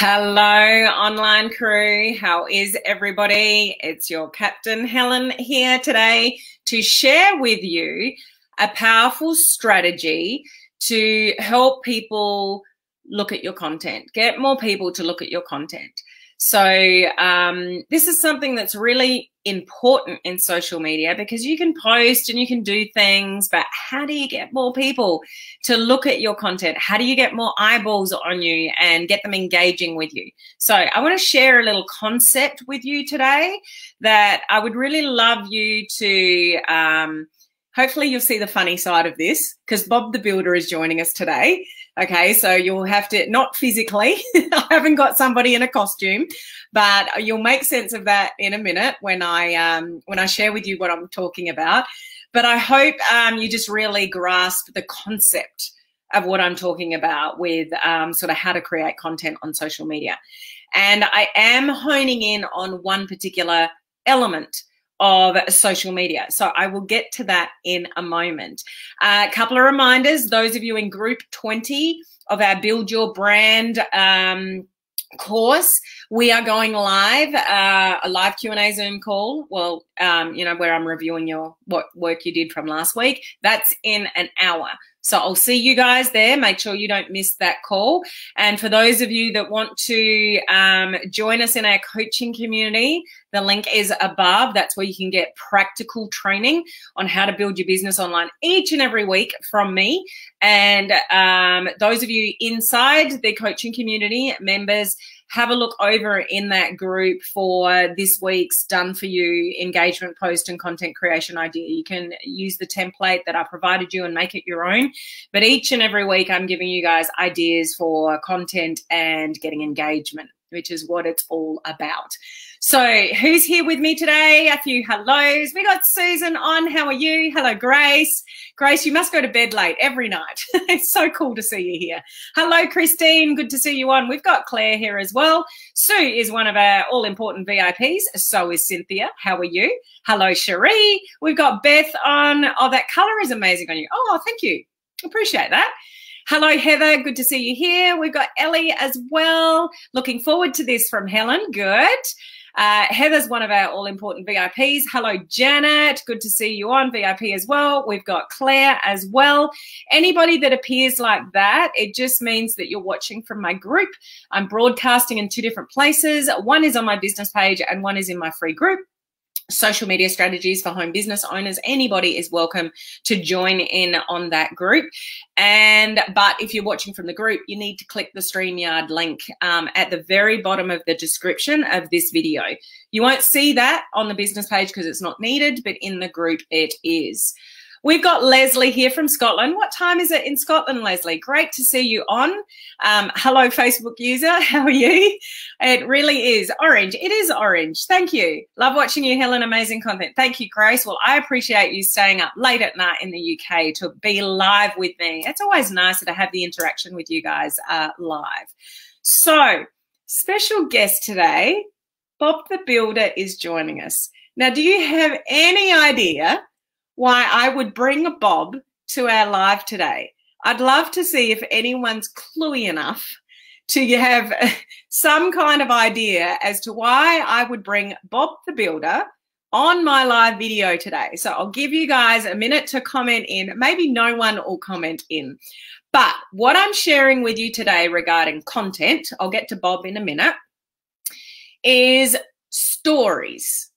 Hello, online crew. How is everybody? It's your Captain Helen here today to share with you a powerful strategy to help people look at your content, get more people to look at your content. So this is something that's really important in social media because you can post and you can do things, but how do you get more people to look at your content? How do you get more eyeballs on you and get them engaging with you? So I want to share a little concept with you today that I would really love you to hopefully you'll see the funny side of this because Bob the Builder is joining us today. Okay, so you'll have to, not physically, I haven't got somebody in a costume, but you'll make sense of that in a minute when I share with you what I'm talking about. But I hope you just really grasp the concept of what I'm talking about with sort of how to create content on social media. And I am honing in on one particular element of social media. So I will get to that in a moment. A couple of reminders, those of you in group 20 of our Build Your Brand course, we are going live, a live Q&A Zoom call. Well, you know, where I'm reviewing what work you did from last week. That's in an hour. So I'll see you guys there. Make sure you don't miss that call. And for those of you that want to join us in our coaching community, the link is above. That's where you can get practical training on how to build your business online each and every week from me. And those of you inside the coaching community members, have a look over in that group for this week's done for you engagement post and content creation idea. You can use the template that I provided you and make it your own. But each and every week I'm giving you guys ideas for content and getting engagement, which is what it's all about. So who's here with me today? A few hellos. We got Susan on. How are you? Hello, Grace. Grace, you must go to bed late every night. It's so cool to see you here. Hello, Christine. Good to see you on. We've got Claire here as well. Sue is one of our all-important VIPs. So is Cynthia. How are you? Hello, Cherie. We've got Beth on. Oh, that color is amazing on you. Oh, thank you. Appreciate that. Hello, Heather. Good to see you here. We've got Ellie as well. Looking forward to this from Helen. Good. Heather's one of our all-important VIPs. Hello, Janet. Good to see you on VIP as well. We've got Claire as well. Anybody that appears like that, it just means that you're watching from my group. I'm broadcasting in two different places. One is on my business page and one is in my free group. Social media strategies for home business owners. Anybody is welcome to join in on that group. But if you're watching from the group, you need to click the StreamYard link at the very bottom of the description of this video. You won't see that on the business page because it's not needed, but in the group it is. We've got Leslie here from Scotland. What time is it in Scotland, Leslie? Great to see you on. Hello, Facebook user. How are you? It really is orange. It is orange. Thank you. Love watching you, Helen. Amazing content. Thank you, Grace. Well, I appreciate you staying up late at night in the UK to be live with me. It's always nicer to have the interaction with you guys live. So, special guest today, Bob the Builder is joining us. Now, do you have any idea why I would bring Bob to our live today? I'd love to see if anyone's cluey enough to have some kind of idea as to why I would bring Bob the Builder on my live video today. So I'll give you guys a minute to comment in. Maybe no one will comment in. But what I'm sharing with you today regarding content, I'll get to Bob in a minute, is stories.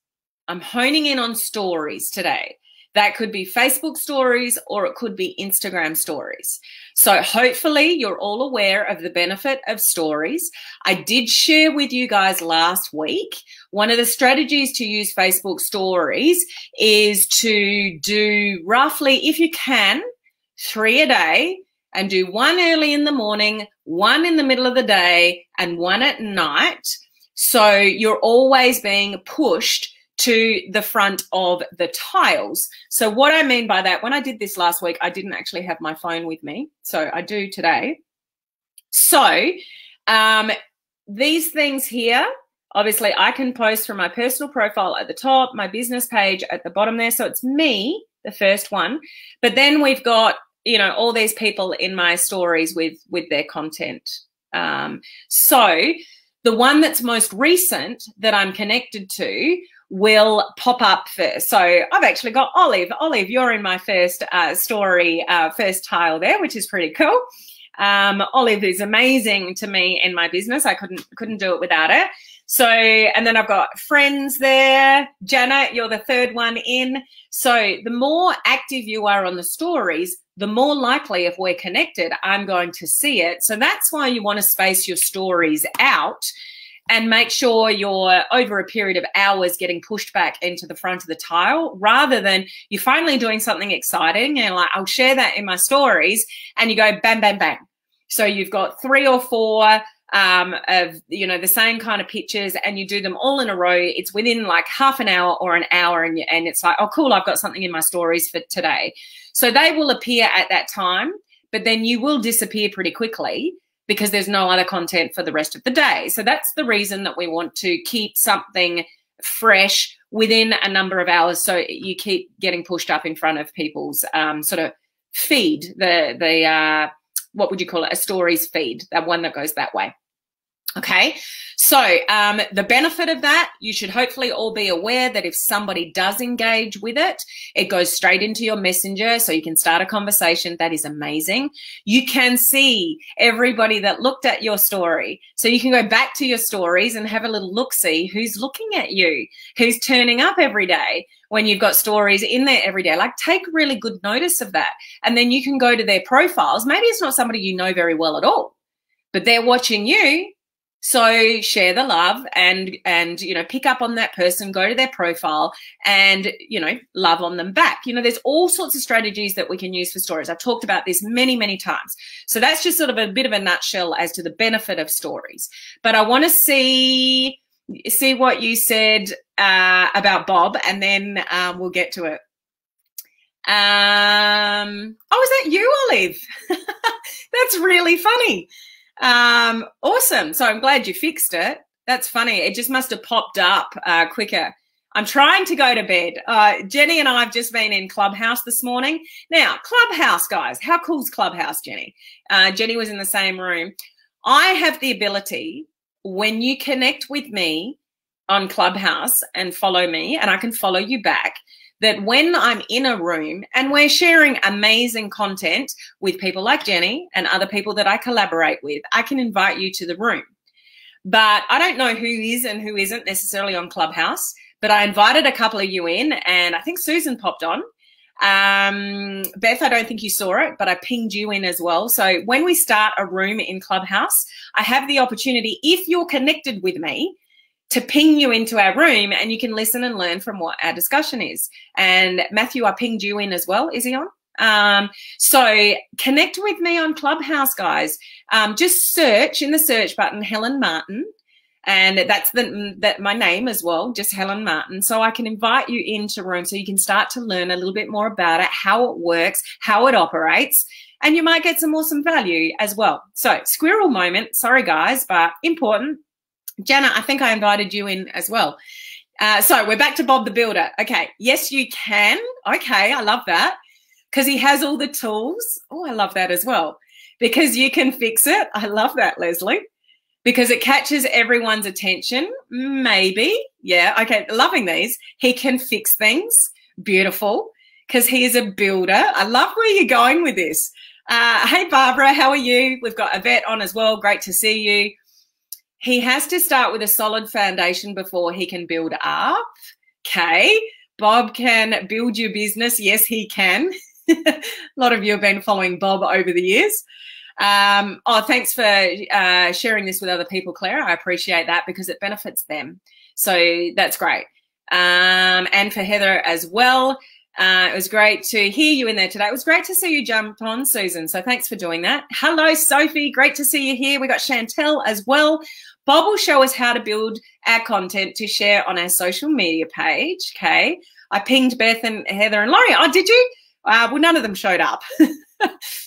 I'm honing in on stories today. That could be Facebook stories or it could be Instagram stories. So hopefully you're all aware of the benefit of stories. I did share with you guys last week, one of the strategies to use Facebook stories is to do roughly, if you can, 3 a day and do one early in the morning, one in the middle of the day and one at night. So you're always being pushed to the front of the tiles. So what I mean by that, when I did this last week, I didn't actually have my phone with me. So I do today. So these things here, obviously I can post from my personal profile at the top, my business page at the bottom there. So it's me, the first one. But then we've got, you know, all these people in my stories with their content. So the one that's most recent that I'm connected to will pop up first. So I've actually got Olive. Olive, you're in my first story, first tile there, which is pretty cool. Olive is amazing to me in my business. I couldn't do it without her. So, and then I've got friends there. Janet, you're the third one in. So the more active you are on the stories, the more likely, if we're connected, I'm going to see it. So that's why you want to space your stories out and make sure you're over a period of hours getting pushed back into the front of the tile, rather than you're finally doing something exciting and like, I'll share that in my stories, and you go bang, bang, bang. So you've got 3 or 4 of, you know, the same kind of pictures, and you do them all in a row. It's within like half an hour or an hour, and it's like, oh, cool, I've got something in my stories for today. So they will appear at that time, but then you will disappear pretty quickly because there's no other content for the rest of the day. So that's the reason that we want to keep something fresh within a number of hours, so you keep getting pushed up in front of people's sort of feed, the what would you call it? A stories feed, that one that goes that way. Okay, so the benefit of that, you should hopefully all be aware that if somebody does engage with it, it goes straight into your messenger, so you can start a conversation. That is amazing. You can see everybody that looked at your story, so you can go back to your stories and have a little look-see who's looking at you, who's turning up every day when you've got stories in there every day. Like, take really good notice of that, and then you can go to their profiles. Maybe it's not somebody you know very well at all, but they're watching you. So share the love and, you know, pick up on that person, go to their profile and, you know, love on them back. You know, there's all sorts of strategies that we can use for stories. I've talked about this many, many times. So that's just sort of a bit of a nutshell as to the benefit of stories. But I want to see what you said about Bob, and then we'll get to it. Oh, is that you, Olive? That's really funny. Awesome. So I'm glad you fixed it. That's funny. It just must have popped up quicker. I'm trying to go to bed. Jenny and I have just been in Clubhouse this morning. Now, Clubhouse, guys, how cool is Clubhouse, Jenny? Jenny was in the same room. I have the ability, when you connect with me on Clubhouse and follow me, and I can follow you back, that when I'm in a room and we're sharing amazing content with people like Jenny and other people that I collaborate with, I can invite you to the room. But I don't know who is and who isn't necessarily on Clubhouse, but I invited a couple of you in, and I think Susan popped on. Beth, I don't think you saw it, but I pinged you in as well. So when we start a room in Clubhouse, I have the opportunity, if you're connected with me, to ping you into our room, and you can listen and learn from what our discussion is. And Matthew, I pinged you in as well. Is he on? So connect with me on Clubhouse, guys. Just search in the search button, Helen Martin. And that's my name as well, just Helen Martin. So I can invite you into room so you can start to learn a little bit more about it, how it works, how it operates, and you might get some awesome value as well. So squirrel moment, sorry guys, but important. Jana, I think I invited you in as well. So we're back to Bob the Builder. Okay, yes, you can. Okay, I love that because he has all the tools. Oh, I love that as well because you can fix it. I love that, Leslie, because it catches everyone's attention. Maybe. Yeah, okay, loving these. He can fix things. Beautiful, because he is a builder. I love where you're going with this. Hey, Barbara, how are you? We've got Yvette on as well. Great to see you. He has to start with a solid foundation before he can build up. Okay. Bob can build your business. Yes, he can. A lot of you have been following Bob over the years. Oh, thanks for sharing this with other people, Claire. I appreciate that because it benefits them. So that's great. And for Heather as well. It was great to hear you in there today. It was great to see you jump on, Susan. So thanks for doing that. Hello, Sophie. Great to see you here. We got Chantel as well. Bob will show us how to build our content to share on our social media page. Okay. I pinged Beth and Heather and Laurie. Oh, did you? Well, none of them showed up.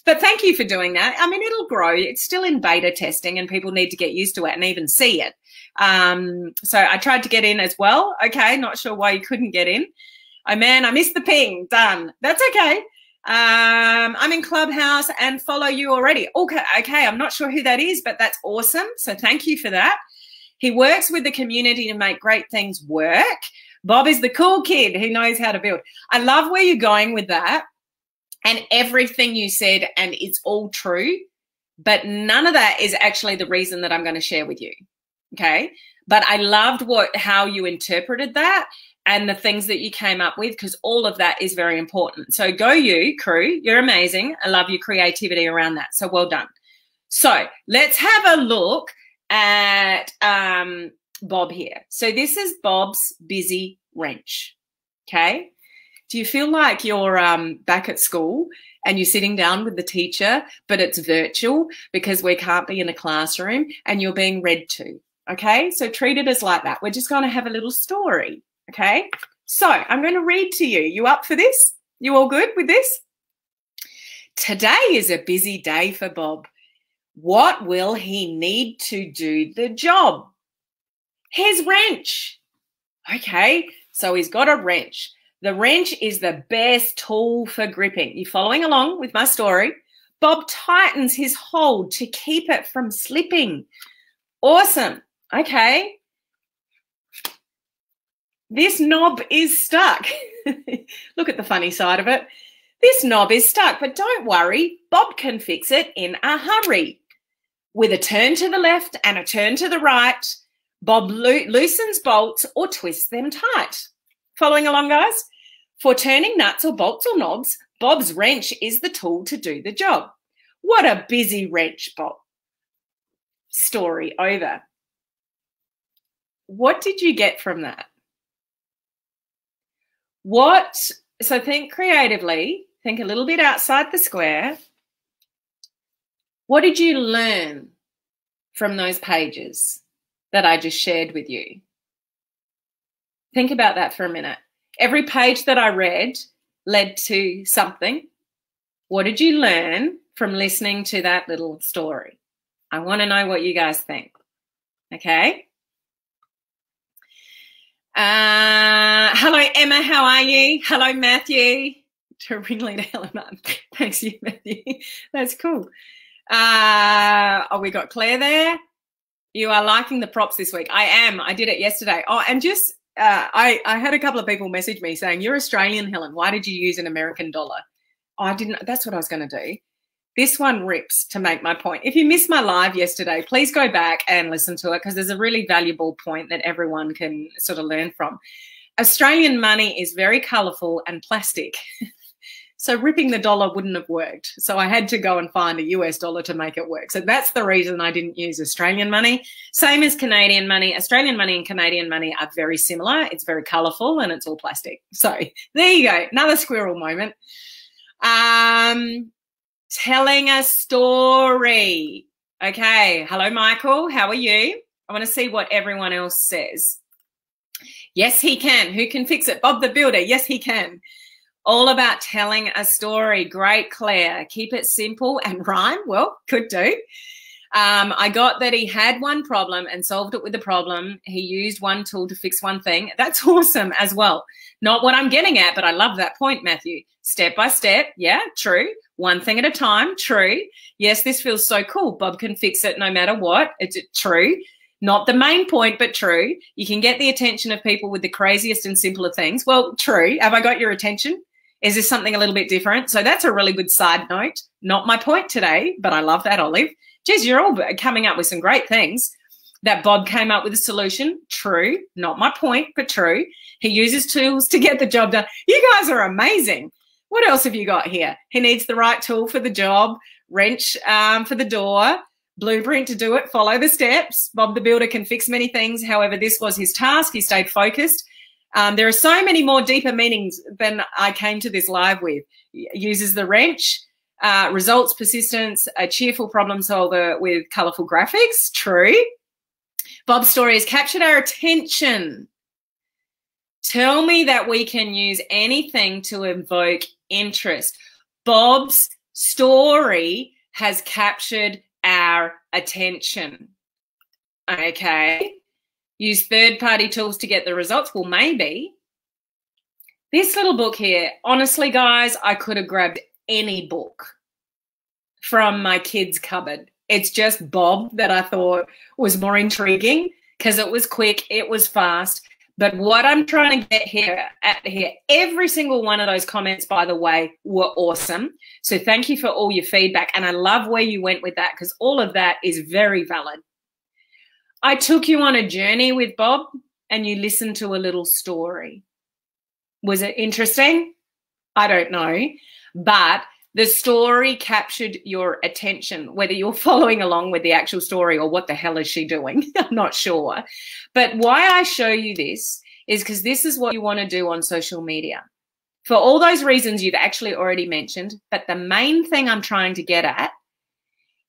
But thank you for doing that. I mean, it'll grow. It's still in beta testing and people need to get used to it and even see it. So I tried to get in as well. Okay. Not sure why you couldn't get in. Oh, man, I missed the ping. Done. That's okay. I'm in Clubhouse and follow you already. Okay, I'm not sure who that is, but that's awesome. So thank you for that. He works with the community to make great things work. Bob is the cool kid who knows how to build. I love where you're going with that and everything you said, and it's all true, but none of that is actually the reason that I'm going to share with you, okay? But I loved how you interpreted that and the things that you came up with, because all of that is very important. So go you, crew. You're amazing. I love your creativity around that. So well done. So let's have a look at Bob here. So this is Bob's busy wrench, okay? Do you feel like you're back at school and you're sitting down with the teacher, but it's virtual because we can't be in a classroom and you're being read to, okay? So treat it as like that. We're just going to have a little story. Okay, so I'm going to read to you. You up for this? You all good with this? Today is a busy day for Bob. What will he need to do the job? His wrench. Okay, so he's got a wrench. The wrench is the best tool for gripping. You following along with my story? Bob tightens his hold to keep it from slipping. Awesome. Okay. This knob is stuck. Look at the funny side of it. This knob is stuck, but don't worry, Bob can fix it in a hurry. With a turn to the left and a turn to the right, Bob loosens bolts or twists them tight. Following along, guys? For turning nuts or bolts or knobs, Bob's wrench is the tool to do the job. What a busy wrench, Bob. Story over. What did you get from that? So think creatively, think a little bit outside the square. What did you learn from those pages that I just shared with you? Think about that for a minute. Every page that I read led to something. What did you learn from listening to that little story? I want to know what you guys think. Okay. Hello, Emma. How are you? Hello, Matthew. To ringleader Helen Martin. Thanks you, Matthew. That's cool. Oh, we got Claire there. You are liking the props this week. I am. I did it yesterday. Oh, and just I had a couple of people message me saying, "You're Australian, Helen. Why did you use an American dollar?" Oh, I didn't. That's what I was going to do. This one rips to make my point. If you missed my live yesterday, please go back and listen to it because there's a really valuable point that everyone can sort of learn from. Australian money is very colourful and plastic. So ripping the dollar wouldn't have worked. So I had to go and find a US dollar to make it work. So that's the reason I didn't use Australian money. Same as Canadian money. Australian money and Canadian money are very similar. It's very colourful and it's all plastic. So there you go. Another squirrel moment. Telling a story. Okay. Hello, Michael. How are you? I want to see what everyone else says. Yes, he can. Who can fix it? Bob the Builder. Yes, he can. All about telling a story. Great, Claire. Keep it simple and rhyme. Well, could do. I got that he had one problem and solved it with the problem. He used one tool to fix one thing. That's awesome as well. Not what I'm getting at, but I love that point, Matthew. Step by step. Yeah, true. One thing at a time. True. Yes, this feels so cool. Bob can fix it no matter what. It's true. Not the main point, but true. You can get the attention of people with the craziest and simpler things. Well, true. Have I got your attention? Is this something a little bit different? So that's a really good side note. Not my point today, but I love that, Olive. Geez, you're all coming up with some great things. That Bob came up with a solution. True. Not my point, but true. He uses tools to get the job done. You guys are amazing. What else have you got here? He needs the right tool for the job, wrench for the door, blueprint to do it, follow the steps. Bob the Builder can fix many things. However, this was his task. He stayed focused. There are so many more deeper meanings than I came to this live with. Uses the wrench, results, persistence, a cheerful problem solver with colourful graphics. True. Bob's story has captured our attention. Tell me that we can use anything to invoke interest. Bob's story has captured our attention. Okay. Use third-party tools to get the results. Well, maybe. This little book here, honestly, guys, I could have grabbed any book from my kids' cupboard. It's just Bob that I thought was more intriguing because it was quick, it was fast. But what I'm trying to get here, every single one of those comments, by the way, were awesome. So thank you for all your feedback. And I love where you went with that because all of that is very valid. I took you on a journey with Bob and you listened to a little story. Was it interesting? I don't know. But the story captured your attention, whether you're following along with the actual story or what the hell is she doing? I'm not sure. But why I show you this is because this is what you want to do on social media. For all those reasons you've actually already mentioned, but the main thing I'm trying to get at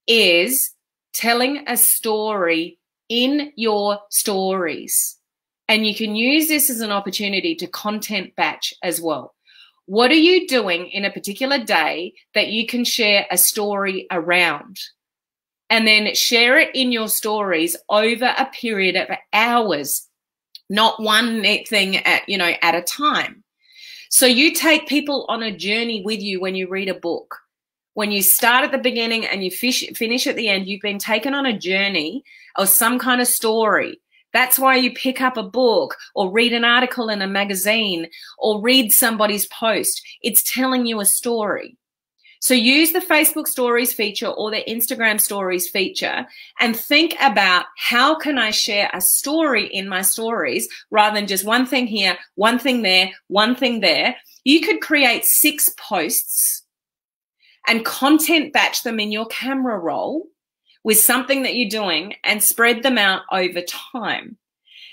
is telling a story in your stories. And you can use this as an opportunity to content batch as well. What are you doing in a particular day that you can share a story around? And then share it in your stories over a period of hours, not one thing at a time. So you take people on a journey with you when you read a book. When you start at the beginning and you finish at the end, you've been taken on a journey or some kind of story. That's why you pick up a book or read an article in a magazine or read somebody's post. It's telling you a story. So use the Facebook stories feature or the Instagram stories feature and think about how can I share a story in my stories rather than just one thing here, one thing there, one thing there. You could create 6 posts and content batch them in your camera roll with something that you're doing and spread them out over time.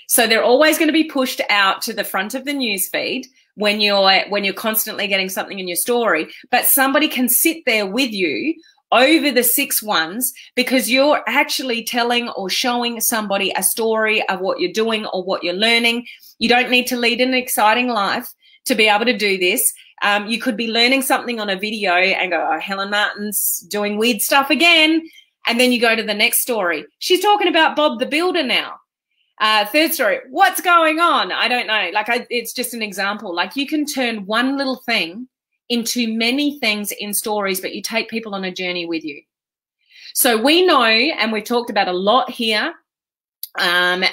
So they're always going to be pushed out to the front of the news feed when you're constantly getting something in your story, but somebody can sit there with you over the 6 ones because you're actually telling or showing somebody a story of what you're doing or what you're learning. You don't need to lead an exciting life to be able to do this. You could be learning something on a video and go, oh, Helen Martin's doing weird stuff again. And then you go to the next story. She's talking about Bob the Builder now. Third story, what's going on? I don't know. It's just an example. Like you can turn one little thing into many things in stories, but you take people on a journey with you. So we know, and we've talked about a lot here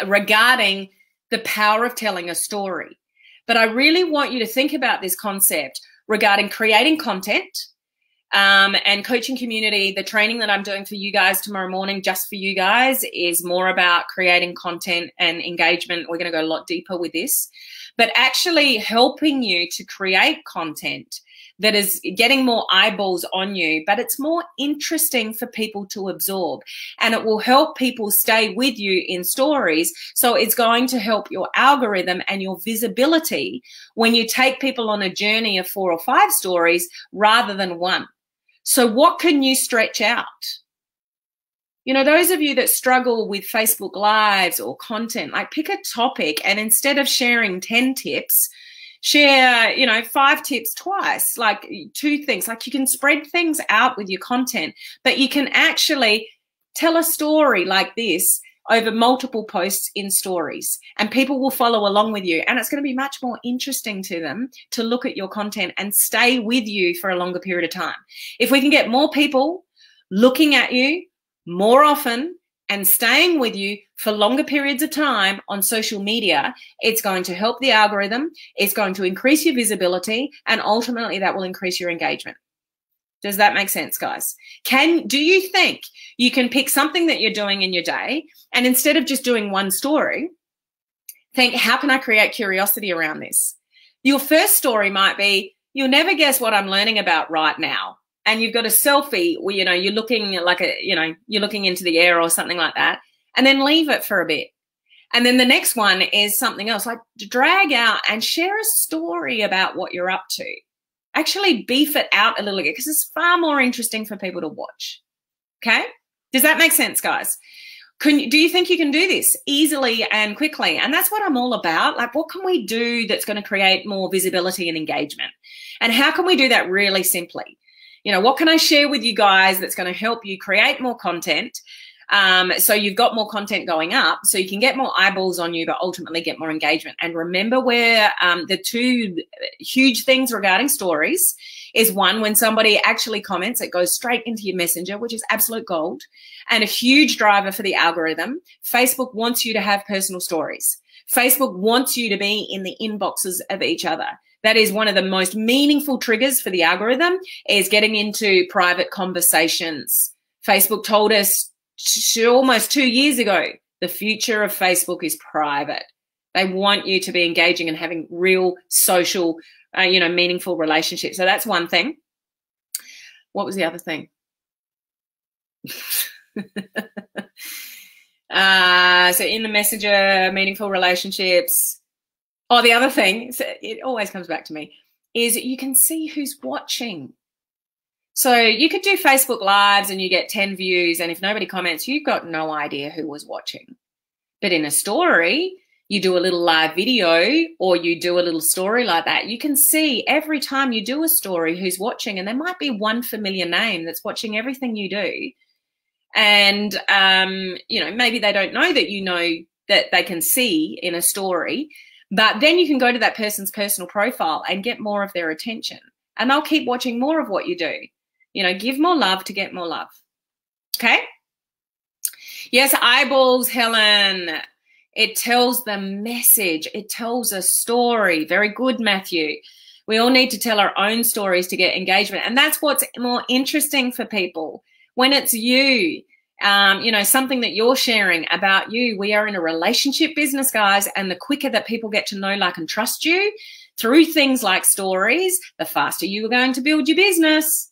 regarding the power of telling a story. But I really want you to think about this concept regarding creating content, and coaching community. The training that I'm doing for you guys tomorrow morning, just for you guys, is more about creating content and engagement. We're going to go a lot deeper with this, but actually helping you to create content that is getting more eyeballs on you, but it's more interesting for people to absorb, and it will help people stay with you in stories. So it's going to help your algorithm and your visibility when you take people on a journey of 4 or 5 stories rather than 1. So what can you stretch out? You know, those of you that struggle with Facebook Lives or content, like pick a topic and instead of sharing 10 tips, share, 5 tips twice, like 2 things. Like you can spread things out with your content, but you can actually tell a story like this over multiple posts in stories, and people will follow along with you, and it's going to be much more interesting to them to look at your content and stay with you for a longer period of time. If we can get more people looking at you more often and staying with you for longer periods of time on social media, it's going to help the algorithm, it's going to increase your visibility, and ultimately that will increase your engagement. Does that make sense, guys? Do you think you can pick something that you're doing in your day, and instead of just doing one story, think, how can I create curiosity around this? Your first story might be, you'll never guess what I'm learning about right now. And you've got a selfie where, you're looking like you're looking into the air or something like that, and then leave it for a bit. And then the next one is something else, like drag out and share a story about what you're up to. Actually beef it out a little bit because it's far more interesting for people to watch. Okay? Does that make sense, guys? Do you think you can do this easily and quickly? And that's what I'm all about. Like, what can we do that's going to create more visibility and engagement? And how can we do that really simply? What can I share with you guys that's going to help you create more content? So you've got more content going up, so you can get more eyeballs on you, but ultimately get more engagement. And remember where the 2 huge things regarding stories is one, when somebody actually comments, it goes straight into your messenger, which is absolute gold, and a huge driver for the algorithm. Facebook wants you to have personal stories. Facebook wants you to be in the inboxes of each other. That is one of the most meaningful triggers for the algorithm, is getting into private conversations. Facebook told us almost 2 years ago, the future of Facebook is private. They want you to be engaging and having real social, meaningful relationships. So that's one thing. What was the other thing? So in the messenger, meaningful relationships. Oh, the other thing, so it always comes back to me, is you can see who's watching. So you could do Facebook Lives and you get 10 views, and if nobody comments, you've got no idea who was watching. But in a story, you do a little live video or you do a little story like that, you can see every time you do a story who's watching, and there might be one familiar name that's watching everything you do. And, maybe they don't know that you know that they can see in a story, but then you can go to that person's personal profile and get more of their attention, and they'll keep watching more of what you do. Give more love to get more love. Okay? Yes, eyeballs, Helen. It tells the message. It tells a story. Very good, Matthew. We all need to tell our own stories to get engagement. And that's what's more interesting for people. When it's you, something that you're sharing about you. We are in a relationship business, guys, and the quicker that people get to know, like, and trust you through things like stories, the faster you are going to build your business.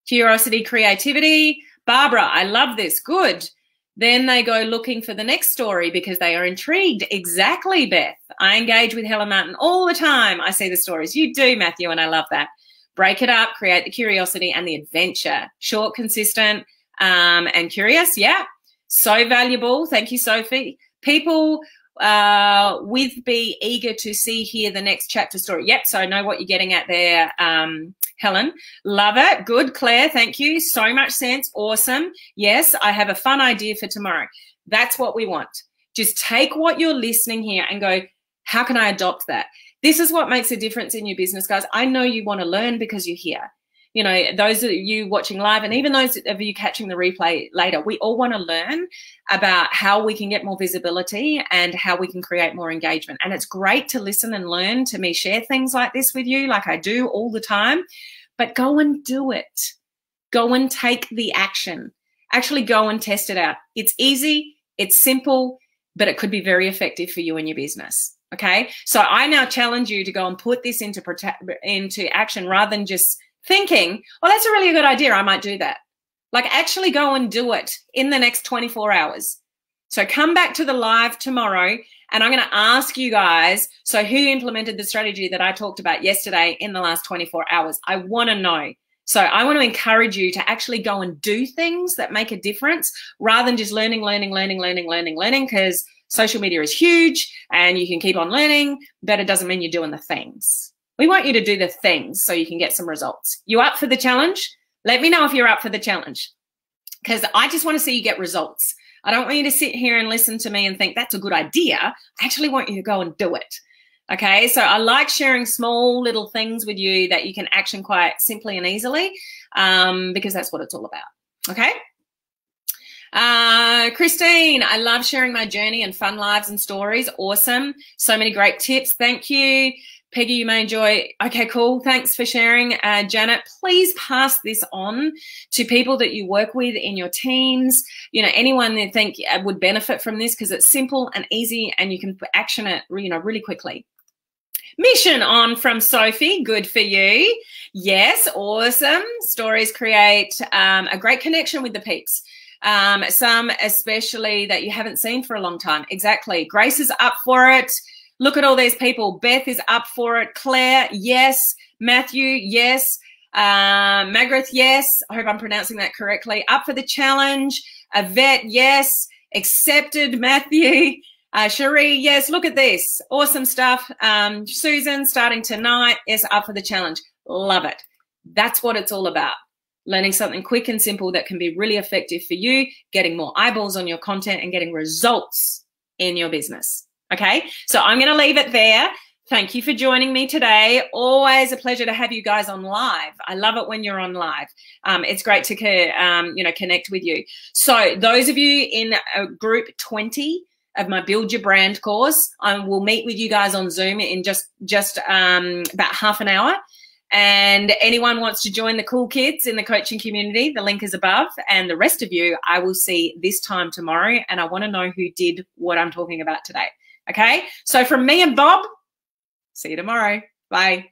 Curiosity, creativity. Barbara, I love this. Good. Then they go looking for the next story because they are intrigued. Exactly, Beth. I engage with Helen Martin all the time. I see the stories. You do, Matthew, and I love that. Break it up, create the curiosity and the adventure. Short, consistent, and curious. Yeah, so valuable. Thank you, Sophie. People with be eager to see, hear the next chapter story. Yep, so I know what you're getting at there, Helen. Love it. Good, Claire. Thank you. So much sense. Awesome. Yes, I have a fun idea for tomorrow. That's what we want. Just take what you're listening here and go, how can I adopt that? This is what makes a difference in your business, guys. I know you want to learn because you're here. Those of you watching live, and even those of you catching the replay later, we all want to learn about how we can get more visibility and how we can create more engagement. And it's great to listen and learn to me share things like this with you, like I do all the time, but go and do it. Go and take the action. Actually go and test it out. It's easy, it's simple, but it could be very effective for you and your business. Okay, so I now challenge you to go and put this into action rather than just thinking, oh, that's a really good idea, I might do that. Like, actually go and do it in the next 24 hours. So come back to the live tomorrow, and I'm going to ask you guys, so who implemented the strategy that I talked about yesterday in the last 24 hours? I want to know. So I want to encourage you to actually go and do things that make a difference rather than just learning, because social media is huge and you can keep on learning, but it doesn't mean you're doing the things. We want you to do the things so you can get some results. You up for the challenge? Let me know if you're up for the challenge, because I just want to see you get results. I don't want you to sit here and listen to me and think that's a good idea. I actually want you to go and do it. Okay, so I like sharing small little things with you that you can action quite simply and easily, because that's what it's all about. Okay. Christine, I love sharing my journey and fun lives and stories. Awesome. So many great tips. Thank you. Peggy, you may enjoy. Okay, cool. Thanks for sharing. Janet, please pass this on to people that you work with in your teams, anyone that think would benefit from this, because it's simple and easy and you can action it, really quickly. Mission on from Sophie. Good for you. Yes, awesome. Stories create a great connection with the peeps. Some especially that you haven't seen for a long time. Exactly. Grace is up for it. Look at all these people. Beth is up for it. Claire, yes. Matthew, yes. Magrath, yes. I hope I'm pronouncing that correctly. Up for the challenge. Yvette, yes. Accepted, Matthew. Cherie, yes. Look at this. Awesome stuff. Susan, starting tonight, is up for the challenge. Love it. That's what it's all about. Learning something quick and simple that can be really effective for you, getting more eyeballs on your content and getting results in your business. Okay, so I'm going to leave it there. Thank you for joining me today. Always a pleasure to have you guys on live. I love it when you're on live. It's great to connect with you. So those of you in group 20 of my Build Your Brand course, I will meet with you guys on Zoom in just about half an hour. And anyone wants to join the cool kids in the coaching community, the link is above. And the rest of you, I will see this time tomorrow. And I want to know who did what I'm talking about today. Okay? So from me and Bob, see you tomorrow. Bye.